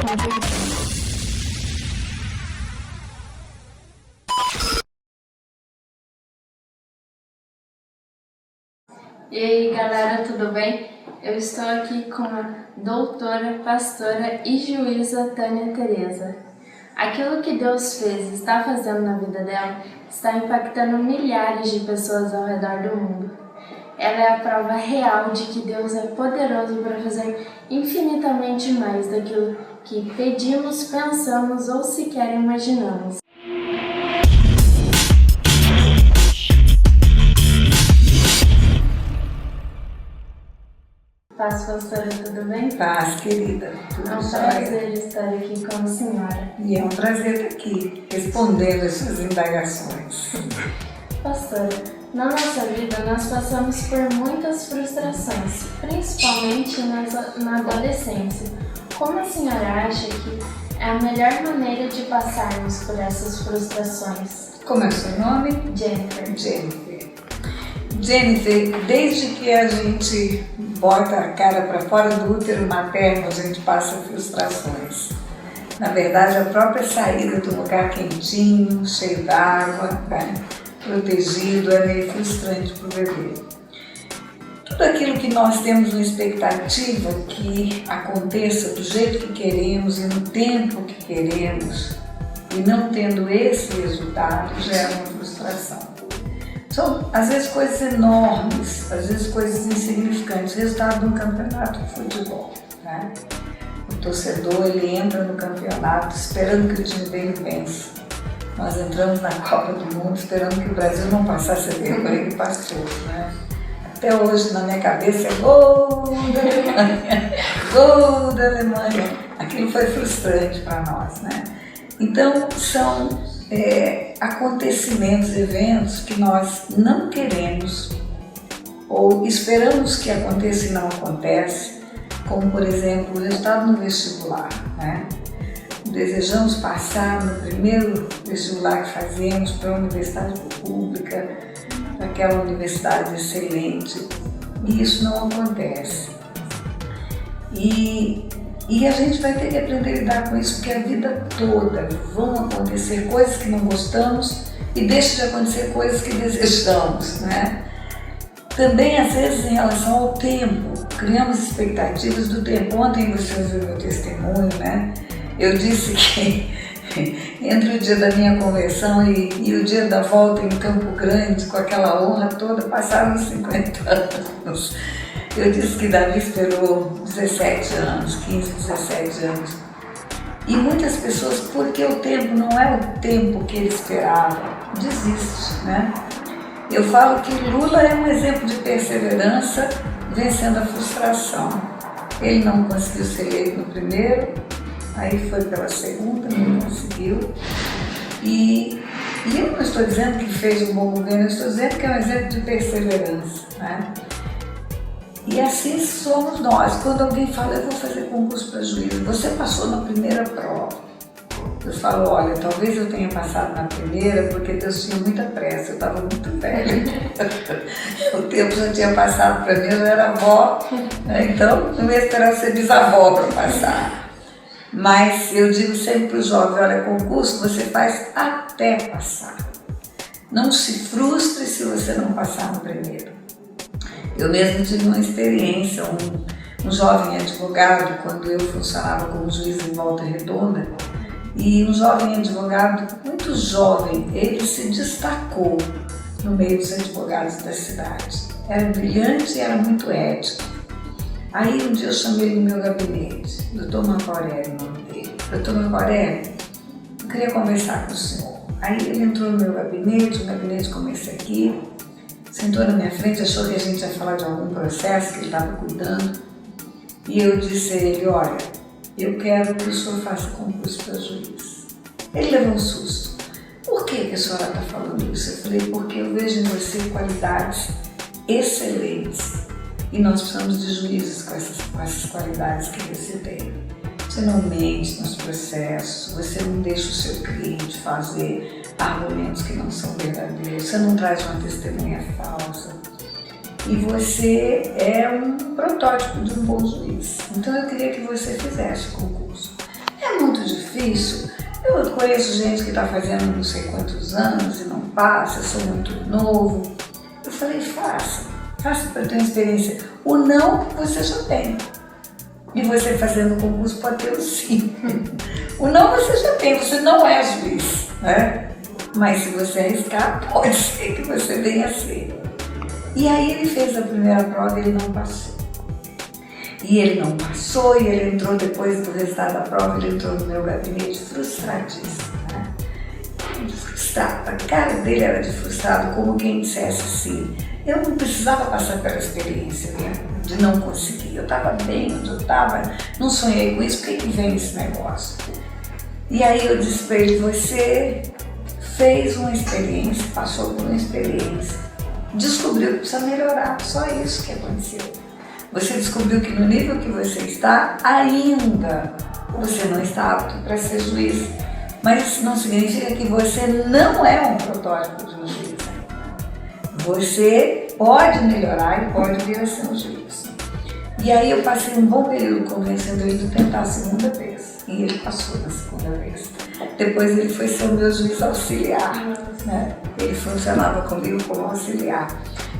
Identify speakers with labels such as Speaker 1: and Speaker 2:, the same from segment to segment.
Speaker 1: E aí galera, tudo bem? Eu estou aqui com a doutora, pastora e juíza Tânia Tereza. Aquilo que Deus fez e está fazendo na vida dela está impactando milhares de pessoas ao redor do mundo. Ela é a prova real de que Deus é poderoso para fazer infinitamente mais daquilo que pedimos, pensamos ou sequer imaginamos. Paz, pastora, tudo bem?
Speaker 2: Paz, querida. Tudo
Speaker 1: É um
Speaker 2: jóia.
Speaker 1: prazer estar aqui com a senhora.
Speaker 2: E é um prazer estar aqui, respondendo as suas indagações.
Speaker 1: Pastora, na nossa vida nós passamos por muitas frustrações, principalmente na adolescência. Como a senhora acha que é a melhor maneira de passarmos por essas frustrações?
Speaker 2: Como é o seu nome?
Speaker 1: Jennifer.
Speaker 2: Jennifer, desde que a gente bota a cara para fora do útero materno, a gente passa frustrações. Na verdade, a própria saída do lugar quentinho, cheio d'água, né? Protegido, é meio frustrante para o bebê. Tudo aquilo que nós temos uma expectativa que aconteça do jeito que queremos e no tempo que queremos, e não tendo esse resultado, gera uma frustração. São, às vezes, coisas enormes, às vezes coisas insignificantes, resultado de um campeonato de futebol, né? O torcedor, ele entra no campeonato esperando que o time dele vença. Nós entramos na Copa do Mundo esperando que o Brasil não passasse a vergonha que passou, né? Até hoje, na minha cabeça, é gol da Alemanha, gol da Alemanha. Aquilo foi frustrante para nós, né? Então, são acontecimentos, eventos que nós não queremos ou esperamos que aconteça e não acontece, como, por exemplo, o resultado no vestibular, né? Desejamos passar no primeiro vestibular que fazemos para a universidade pública, para aquela universidade excelente, e isso não acontece. E a gente vai ter que aprender a lidar com isso, porque a vida toda vão acontecer coisas que não gostamos e deixam de acontecer coisas que desejamos, né? Também, às vezes, em relação ao tempo, criamos expectativas do tempo. Ontem você ouviu meu testemunho, né? Eu disse que entre o dia da minha conversão e o dia da volta em Campo Grande, com aquela honra toda, passaram 50 anos. Eu disse que Davi esperou 17 anos, 15, 17 anos. E muitas pessoas, porque o tempo não é o tempo que ele esperava, desiste, né? Eu falo que Lula é um exemplo de perseverança vencendo a frustração. Ele não conseguiu ser eleito no primeiro, aí foi pela segunda, não conseguiu. E eu não estou dizendo que fez um bom governo, eu estou dizendo que é um exemplo de perseverança, né? E assim somos nós. Quando alguém fala, eu vou fazer concurso para juiz, você passou na primeira prova. Eu falo, olha, talvez eu tenha passado na primeira porque Deus tinha muita pressa, eu estava muito velha. O tempo já tinha passado para mim, eu já era avó, né? Então não ia esperar ser bisavó para passar. Mas eu digo sempre para o jovem, olha, concurso você faz até passar. Não se frustre se você não passar no primeiro. Eu mesmo tive uma experiência, um jovem advogado, quando eu funcionava como juiz em Volta Redonda, e um jovem advogado, muito jovem, ele se destacou no meio dos advogados da cidade. Era brilhante e era muito ético. Aí um dia eu chamei ele no meu gabinete, Dr. Marco Aurélio, o nome dele. Dr. Marco Aurélio, eu queria conversar com o senhor. Aí ele entrou no meu gabinete, o gabinete começa aqui, sentou na minha frente, achou que a gente ia falar de algum processo que ele estava cuidando. E eu disse a ele, olha, eu quero que o senhor faça concurso para juiz. Ele levou um susto. Por que a senhora está falando isso? Eu falei, porque eu vejo em você qualidades excelentes. E nós precisamos de juízes com essas qualidades que você tem. Você não mente nos processos, você não deixa o seu cliente fazer argumentos que não são verdadeiros, você não traz uma testemunha falsa. E você é um protótipo de um bom juiz. Então eu queria que você fizesse o concurso. difícil. Eu conheço gente que está fazendo não sei quantos anos e não passa, eu sou muito novo. Eu falei, faça para ter uma experiência. O não você já tem. E você fazendo concurso pode ter o sim. O não você já tem, você não é juiz, né? Mas se você arriscar, pode ser que você venha a ser. E aí ele fez a primeira prova e ele não passou. E ele não passou, e ele entrou depois do resultado da prova, ele entrou no meu gabinete frustradíssimo, né? Frustrado, a cara dele era de frustrado, como quem dissesse assim, eu não precisava passar pela experiência, né, de não conseguir, eu estava bem onde eu estava, não sonhei com isso, por que vem esse negócio? E aí eu disse para ele, você fez uma experiência, passou por uma experiência, descobriu que precisa melhorar, só isso que aconteceu. Você descobriu que no nível que você está, ainda você não está apto para ser juiz. Mas isso não significa que você não é um protótipo de um juiz. Você pode melhorar e pode vir a ser um juiz. E aí eu passei um bom período convencendo ele de tentar a segunda vez. E ele passou na segunda vez. Depois ele foi ser o meu juiz auxiliar, né? Ele funcionava comigo como auxiliar.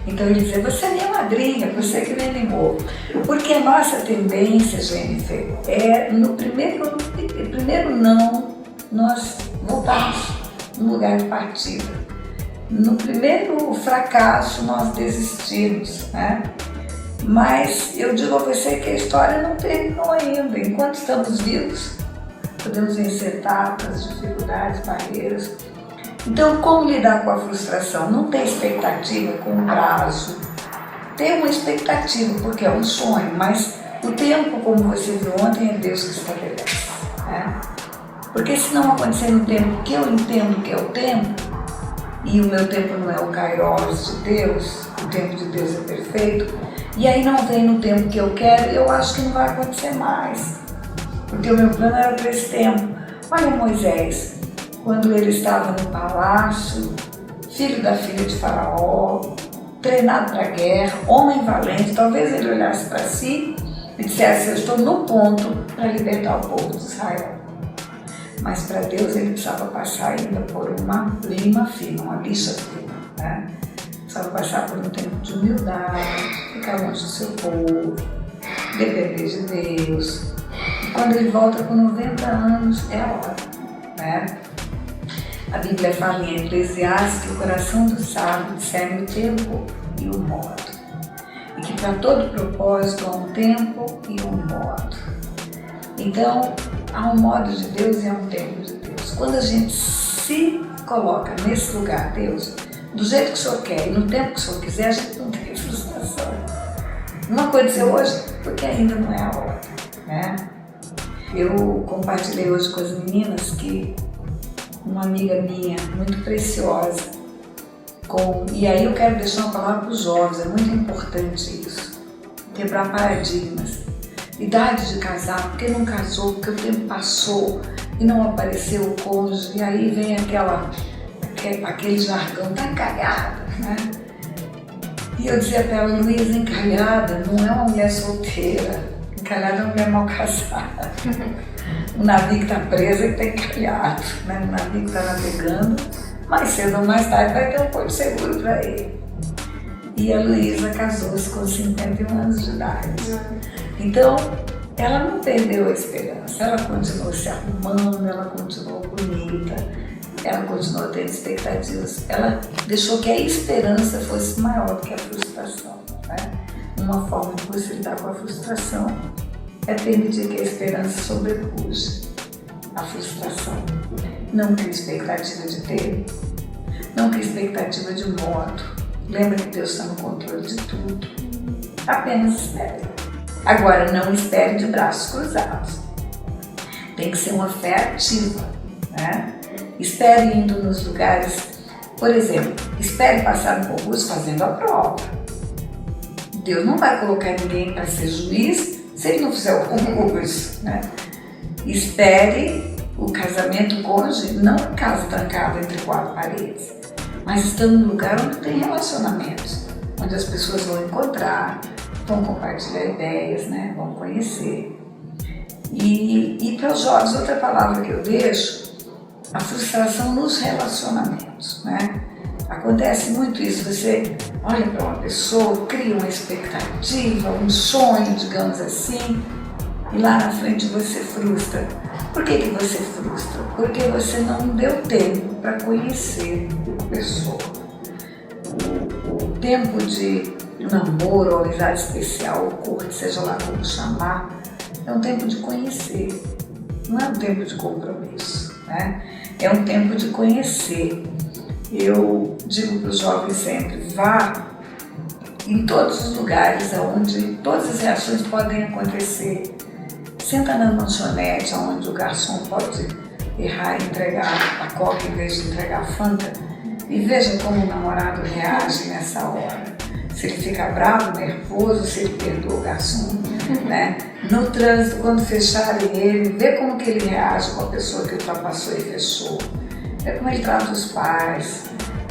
Speaker 2: Então ele dizia, você é minha madrinha, você que me animou. Porque a nossa tendência, Jennifer, é no primeiro não, nós voltamos no lugar de partida. No primeiro fracasso, nós desistimos, né? Mas eu digo a você que a história não terminou ainda. Enquanto estamos vivos, podemos vencer etapas, dificuldades, barreiras. Então, como lidar com a frustração? Não ter expectativa com prazo. Ter uma expectativa, porque é um sonho, mas o tempo, como você viu ontem, é Deus que estabelece, né? Porque se não acontecer no tempo que eu entendo que é o tempo, e o meu tempo não é o kairos de Deus, o tempo de Deus é perfeito, e aí não vem no tempo que eu quero, eu acho que não vai acontecer mais. Porque o meu plano era para esse tempo. Olha Moisés, quando ele estava no palácio, filho da filha de Faraó, treinado para a guerra, homem valente, talvez ele olhasse para si e dissesse, eu estou no ponto para libertar o povo de Israel. Mas para Deus ele precisava passar ainda por uma lima fina, uma lixa fina, né? Precisava passar por um tempo de humildade, ficar longe do seu povo, depender de Deus. E quando ele volta com 90 anos, é a hora, né? A Bíblia fala em Eclesiastes que o coração do sábio discerne o tempo e o modo. E que para todo propósito há um tempo e um modo. Então, há um modo de Deus e há um tempo de Deus. Quando a gente se coloca nesse lugar, Deus, do jeito que o Senhor quer e no tempo que o Senhor quiser, a gente não tem frustração. Não aconteceu hoje porque ainda não é a hora, né? Eu compartilhei hoje com as meninas que uma amiga minha, muito preciosa, e aí eu quero deixar uma palavra para os jovens, é muito importante isso, quebrar paradigmas. Idade de casar, porque não casou, porque o tempo passou e não apareceu o cônjuge, e aí vem aquele jargão, tá encalhada, né? E eu dizia para ela, Luísa, encalhada não é uma mulher solteira, encalhada é uma mulher mal casada. O navio que está preso é que está encalhado, né? O navio que está navegando, mais cedo ou mais tarde vai ter um porto seguro para ele. E a Luísa casou-se com 51 anos de idade. Então, ela não perdeu a esperança, ela continuou se arrumando, ela continuou bonita, ela continuou tendo expectativas, ela deixou que a esperança fosse maior do que a frustração, né? Uma forma de você lidar com a frustração é permitir que a esperança sobrepuja a frustração. Não crie expectativa de ter, não crie expectativa de modo. Lembra que Deus está no controle de tudo. Apenas espere. Agora, não espere de braços cruzados. Tem que ser uma fé ativa, né? Espere indo nos lugares, por exemplo, espere passar no concurso fazendo a prova. Deus não vai colocar ninguém para ser juiz se ele não fizer o concurso, né? Espere o casamento cônjuge, não em casa trancada entre quatro paredes, mas estando num lugar onde tem relacionamentos, onde as pessoas vão encontrar, vão compartilhar ideias, né? Vão conhecer. E para os jovens, outra palavra que eu deixo, a frustração nos relacionamentos, né? Acontece muito isso, você olha para uma pessoa, cria uma expectativa, um sonho, digamos assim, e lá na frente você frustra. Por que você frustra? Porque você não deu tempo para conhecer a pessoa. O tempo de namoro, ou amizade especial, ou corte, seja lá como chamar, é um tempo de conhecer, não é um tempo de compromisso, né? É um tempo de conhecer. Eu digo para os jovens sempre, vá em todos os lugares onde todas as reações podem acontecer. Senta na lanchonete, onde o garçom pode errar e entregar a coca em vez de entregar a Fanta, e veja como o namorado reage nessa hora. Se ele fica bravo, nervoso, se ele perdoa o garçom, né? No trânsito, quando fecharem ele, vê como que ele reage com a pessoa que ultrapassou e fechou. Vê como ele trata os pais,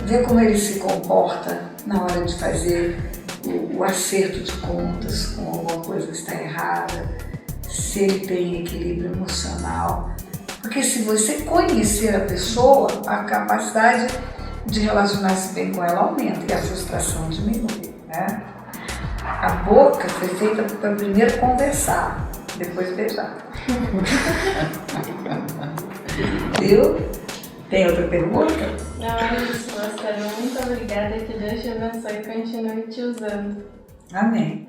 Speaker 2: vê como ele se comporta na hora de fazer o acerto de contas com alguma coisa que está errada, se ele tem equilíbrio emocional. Porque se você conhecer a pessoa, a capacidade de relacionar-se bem com ela aumenta e a frustração diminui, né? A boca foi feita para primeiro conversar, depois beijar. Viu? Tem outra pergunta?
Speaker 1: Não, é isso, Pastora. Muito obrigada. Que Deus te abençoe e continue te usando.
Speaker 2: Amém.